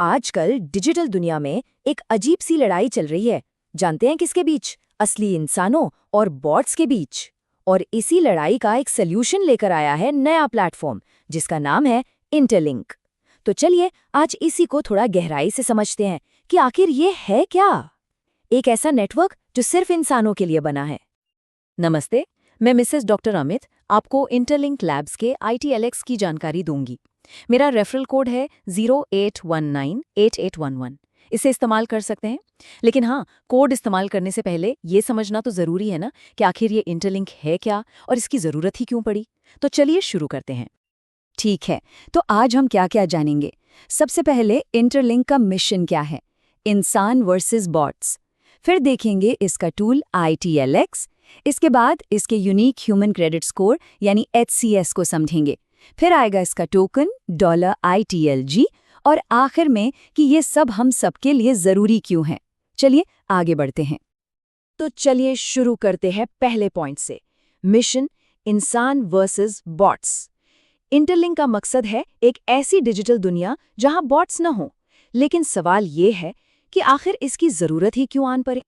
आजकल डिजिटल दुनिया में एक अजीब सी लड़ाई चल रही है। जानते हैं किसके बीच? असली इंसानों और बॉट्स के बीच। और इसी लड़ाई का एक सल्यूशन लेकर आया है नया प्लेटफॉर्म, जिसका नाम है इंटरलिंक। तो चलिए आज इसी को थोड़ा गहराई से समझते हैं कि आखिर ये है क्या। एक ऐसा नेटवर्क जो सिर्फ इंसानों के लिए बना है। नमस्ते, मैं मिसेस डॉक्टर अमित आपको इंटरलिंक लैब्स के ITLX की जानकारी दूंगी। मेरा रेफरल कोड है 08198811। इसे इस्तेमाल कर सकते हैं। लेकिन हाँ, कोड इस्तेमाल करने से पहले ये समझना तो ज़रूरी है ना कि आखिर ये इंटरलिंक है क्या और इसकी ज़रूरत ही क्यों पड़ी। तो चलिए शुरू करते हैं। ठीक है, तो आज हम क्या क्या जानेंगे। सबसे पहले इंटरलिंक का मिशन क्या है, इंसान वर्सेस बॉट्स। फिर देखेंगे इसका टूल ITLX। इसके बाद इसके यूनिक ह्यूमन क्रेडिट स्कोर यानी HCS को समझेंगे। फिर आएगा इसका टोकन $ITLG और आखिर में कि ये सब हम सबके लिए ज़रूरी क्यों है। चलिए आगे बढ़ते हैं। तो चलिए शुरू करते हैं पहले पॉइंट से। मिशन इंसान वर्सेस बॉट्स। इंटरलिंक का मकसद है एक ऐसी डिजिटल दुनिया जहां बॉट्स न हो। लेकिन सवाल ये है कि आखिर इसकी ज़रूरत ही क्यों आन पड़े।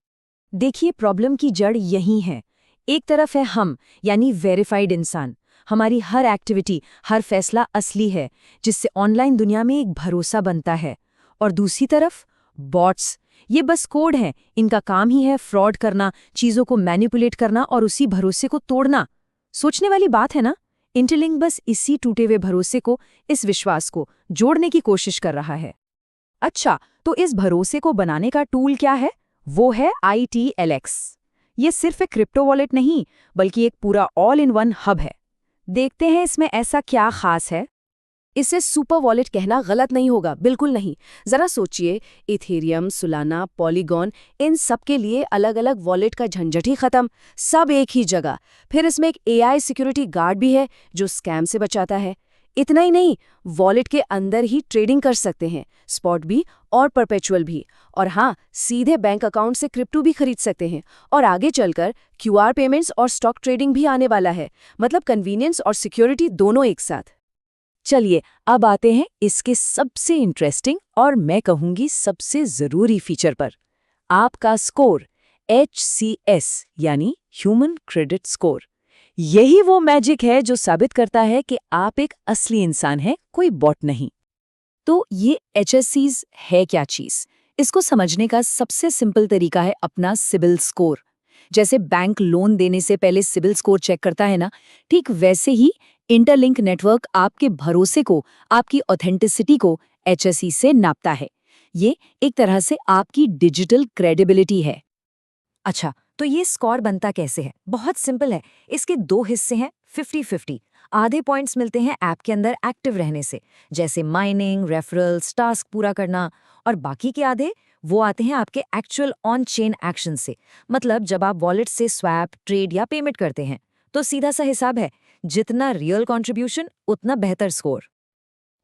देखिए, प्रॉब्लम की जड़ यही है। एक तरफ है हम, यानी वेरीफाइड इंसान। हमारी हर एक्टिविटी, हर फैसला असली है, जिससे ऑनलाइन दुनिया में एक भरोसा बनता है। और दूसरी तरफ बॉट्स। ये बस कोड है, इनका काम ही है फ्रॉड करना, चीज़ों को मैनिपुलेट करना और उसी भरोसे को तोड़ना। सोचने वाली बात है ना। इंटरलिंक बस इसी टूटे हुए भरोसे को, इस विश्वास को जोड़ने की कोशिश कर रहा है। अच्छा, तो इस भरोसे को बनाने का टूल क्या है? वो है ITLX। ये सिर्फ एक क्रिप्टो वॉलेट नहीं, बल्कि एक पूरा ऑल इन वन हब है। देखते हैं इसमें ऐसा क्या खास है। इसे सुपर वॉलेट कहना गलत नहीं होगा, बिल्कुल नहीं। जरा सोचिए, इथेरियम, सोलाना, पॉलीगॉन, इन सब के लिए अलग अलग वॉलेट का झंझट ही खत्म, सब एक ही जगह। फिर इसमें एक AI सिक्योरिटी गार्ड भी है जो स्कैम से बचाता है। इतना ही नहीं, वॉलेट के अंदर ही ट्रेडिंग कर सकते हैं, स्पॉट भी और परपेचुअल भी। और हाँ, सीधे बैंक अकाउंट से क्रिप्टो भी खरीद सकते हैं। और आगे चलकर QR पेमेंट्स और स्टॉक ट्रेडिंग भी आने वाला है। मतलब कन्वीनियंस और सिक्योरिटी दोनों एक साथ। चलिए अब आते हैं इसके सबसे इंटरेस्टिंग और मैं कहूंगी सबसे ज़रूरी फीचर पर, आपका स्कोर, HCS यानी ह्यूमन क्रेडिट स्कोर। यही वो मैजिक है जो साबित करता है कि आप एक असली इंसान हैं, कोई बॉट नहीं। तो ये HCS है क्या चीज़? इसको समझने का सबसे सिंपल तरीका है अपना सिबिल स्कोर। जैसे बैंक लोन देने से पहले सिबिल स्कोर चेक करता है ना, ठीक वैसे ही इंटरलिंक नेटवर्क आपके भरोसे को, आपकी ऑथेंटिसिटी को HCS से नापता है। ये एक तरह से आपकी डिजिटल क्रेडिबिलिटी है। अच्छा, तो ये स्कोर बनता कैसे है? बहुत सिंपल है। इसके दो हिस्से हैं, 50-50। आधे पॉइंट्स मिलते हैं ऐप के अंदर एक्टिव रहने से, जैसे माइनिंग, रेफरल्स, टास्क पूरा करना। और बाकी के आधे वो आते हैं आपके एक्चुअल ऑन चेन एक्शन से। मतलब जब आप वॉलेट से स्वैप, ट्रेड या पेमेंट करते हैं। तो सीधा सा हिसाब है, जितना रियल कंट्रीब्यूशन उतना बेहतर स्कोर।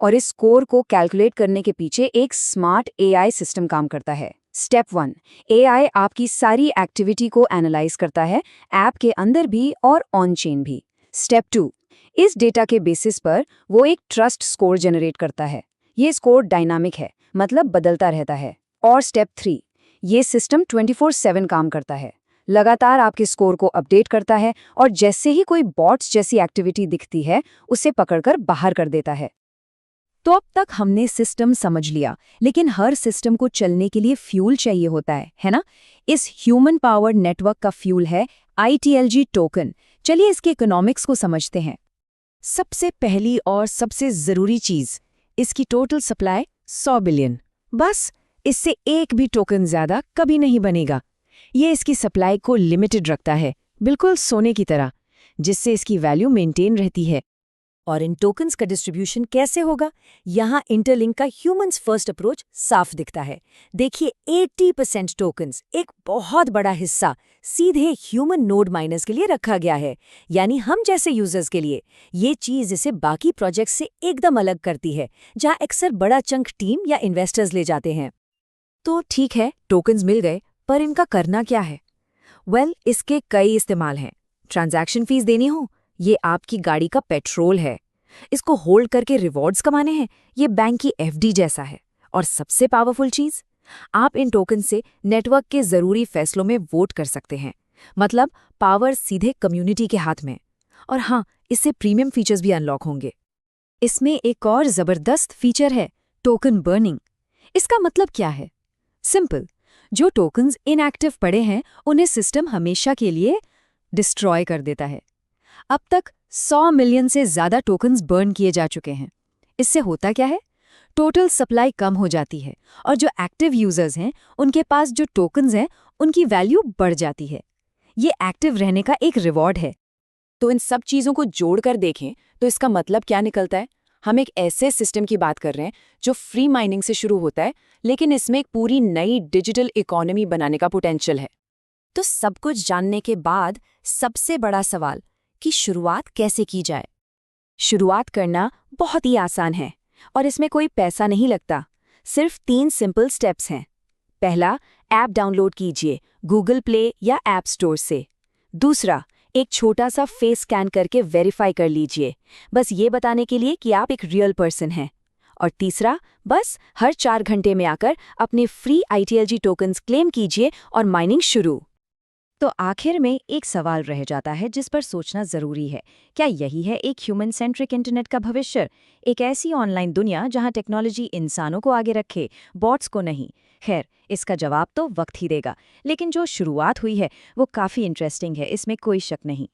और इस स्कोर को कैलकुलेट करने के पीछे एक स्मार्ट AI सिस्टम काम करता है। स्टेप 1, AI आपकी सारी एक्टिविटी को एनालाइज करता है, ऐप के अंदर भी और ऑन चेन भी। स्टेप 2, इस डेटा के बेसिस पर वो एक ट्रस्ट स्कोर जनरेट करता है। ये स्कोर डायनामिक है, मतलब बदलता रहता है। और स्टेप 3, ये सिस्टम 24/7 काम करता है, लगातार आपके स्कोर को अपडेट करता है और जैसे ही कोई बॉट्स जैसी एक्टिविटी दिखती है, उसे पकड़कर बाहर कर देता है। तो अब तक हमने सिस्टम समझ लिया, लेकिन हर सिस्टम को चलने के लिए फ्यूल चाहिए होता है ना? इस ह्यूमन पावर नेटवर्क का फ्यूल है ITLG टोकन। चलिए इसके इकोनॉमिक्स को समझते हैं। सबसे पहली और सबसे ज़रूरी चीज़, इसकी टोटल सप्लाई 100 बिलियन। बस, इससे एक भी टोकन ज़्यादा कभी नहीं बनेगा। ये इसकी सप्लाई को लिमिटेड रखता है, बिल्कुल सोने की तरह, जिससे इसकी वैल्यू मेंटेन रहती है। और इन टोकन्स का डिस्ट्रीब्यूशन कैसे होगा? यहाँ इंटरलिंक का ह्यूमन्स फर्स्ट अप्रोच साफ दिखता है। देखिए, 80% टोकन्स, एक बहुत बड़ा हिस्सा, सीधे ह्यूमन नोड माइनर्स के लिए रखा गया है, यानी हम जैसे यूजर्स के लिए। ये चीज़ इसे बाकी प्रोजेक्ट्स से एकदम अलग करती है, जहाँ अक्सर बड़ा चंक टीम या इन्वेस्टर्स ले जाते हैं। तो ठीक है, टोकन्स मिल गए, पर इनका करना क्या है? इसके कई इस्तेमाल हैं। ट्रांजैक्शन फीस देनी हो, ये आपकी गाड़ी का पेट्रोल है। इसको होल्ड करके रिवॉर्ड्स कमाने हैं, ये बैंक की FD जैसा है। और सबसे पावरफुल चीज, आप इन टोकन से नेटवर्क के जरूरी फैसलों में वोट कर सकते हैं। मतलब पावर सीधे कम्युनिटी के हाथ में। और हाँ, इससे प्रीमियम फीचर्स भी अनलॉक होंगे। इसमें एक और जबरदस्त फीचर है, टोकन बर्निंग। इसका मतलब क्या है? सिंपल, जो टोकन्स इनएक्टिव पड़े हैं उन्हें सिस्टम हमेशा के लिए डिस्ट्रॉय कर देता है। अब तक 100 मिलियन से ज्यादा टोकन्स बर्न किए जा चुके हैं। इससे होता क्या है? टोटल सप्लाई कम हो जाती है और जो एक्टिव यूजर्स हैं उनके पास जो टोकन्स हैं उनकी वैल्यू बढ़ जाती है। ये एक्टिव रहने का एक रिवॉर्ड है। तो इन सब चीज़ों को जोड़कर देखें तो इसका मतलब क्या निकलता है? हम एक ऐसे सिस्टम की बात कर रहे हैं जो फ्री माइनिंग से शुरू होता है, लेकिन इसमें एक पूरी नई डिजिटल इकोनॉमी बनाने का पोटेंशियल है। तो सब कुछ जानने के बाद सबसे बड़ा सवाल कि शुरुआत कैसे की जाए। शुरुआत करना बहुत ही आसान है और इसमें कोई पैसा नहीं लगता। सिर्फ 3 सिंपल स्टेप्स हैं। पहला, ऐप डाउनलोड कीजिए गूगल प्ले या ऐप स्टोर से। दूसरा, एक छोटा सा फेस स्कैन करके वेरीफाई कर लीजिए, बस ये बताने के लिए कि आप एक रियल पर्सन हैं। और तीसरा, बस हर 4 घंटे में आकर अपने फ्री ITLG टोकन्स क्लेम कीजिए और माइनिंग शुरू। तो आखिर में एक सवाल रह जाता है जिस पर सोचना जरूरी है। क्या यही है एक ह्यूमन सेंट्रिक इंटरनेट का भविष्य? एक ऐसी ऑनलाइन दुनिया जहां टेक्नोलॉजी इंसानों को आगे रखे, बॉट्स को नहीं? खैर, इसका जवाब तो वक्त ही देगा, लेकिन जो शुरुआत हुई है वो काफ़ी इंटरेस्टिंग है, इसमें कोई शक नहीं।